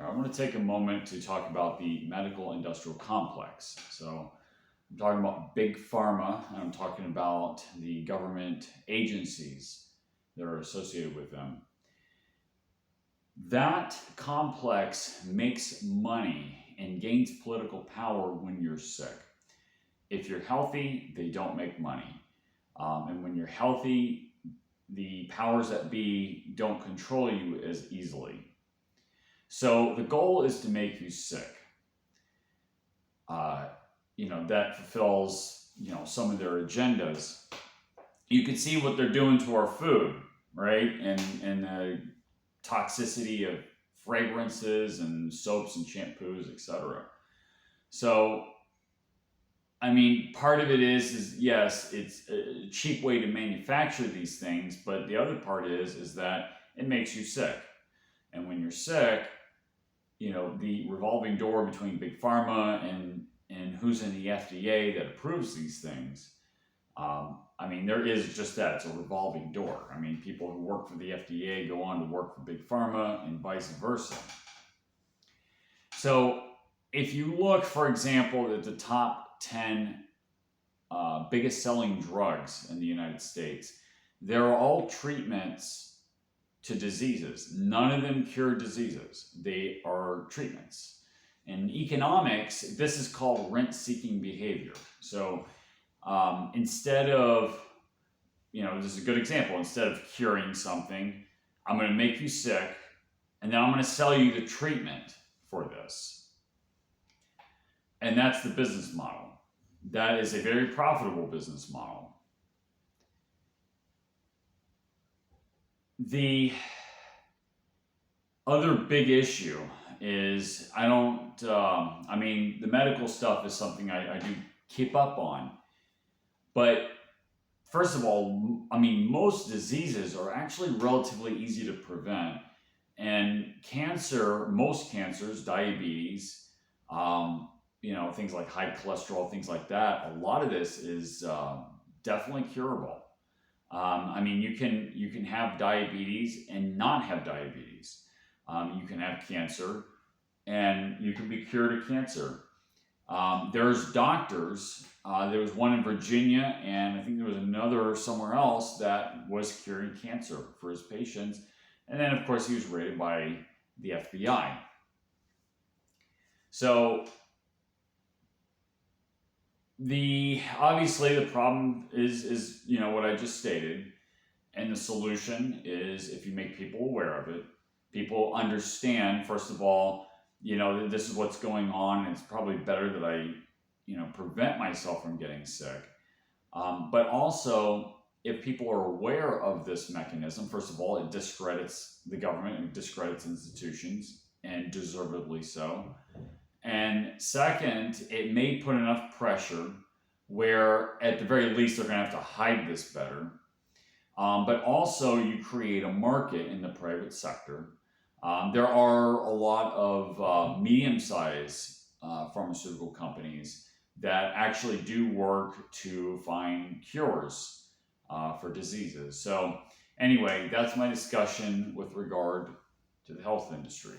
I want to take a moment to talk about the medical industrial complex. So I'm talking about big pharma, and I'm talking about the government agencies that are associated with them. That complex makes money and gains political power when you're sick. If you're healthy, they don't make money. And when you're healthy, the powers that be don't control you as easily. So the goal is to make you sick. Uh, that fulfills, some of their agendas. You can see what they're doing to our food, right? And the toxicity of fragrances and soaps and shampoos, etc. So, I mean, part of it is yes, it's a cheap way to manufacture these things, but the other part is that it makes you sick. And when you're sick, the revolving door between big pharma and who's in the FDA that approves these things. I mean, there is just that. It's a revolving door. I mean, people who work for the FDA go on to work for big pharma and vice versa. So if you look, for example, at the top 10 biggest selling drugs in the United States, they're all treatments to diseases. None of them cure diseases. They are treatments. In economics, this is called rent-seeking behavior. So instead of, this is a good example, instead of curing something, I'm going to make you sick, and then I'm going to sell you the treatment for this. And that's the business model. That is a very profitable business model. The other big issue is the medical stuff is something I do keep up on. But first of all, most diseases are actually relatively easy to prevent. And most cancers, diabetes, things like high cholesterol, things like that, a lot of this is definitely curable. You can have diabetes and not have diabetes. You can have cancer and you can be cured of cancer. There's doctors, there was one in Virginia, and I think there was another somewhere else that was curing cancer for his patients. And then, of course, he was raided by the FBI. So, obviously the problem is what I just stated, and the solution is if you make people aware of it, people understand, first of all, this is what's going on. It's probably better that I, prevent myself from getting sick. But also, if people are aware of this mechanism, first of all, it discredits the government and discredits institutions, and deservedly so. And second, it may put enough pressure where, at the very least, they're going to have to hide this better. But also, you create a market in the private sector. There are a lot of medium-sized pharmaceutical companies that actually do work to find cures for diseases. So anyway, that's my discussion with regard to the health industry.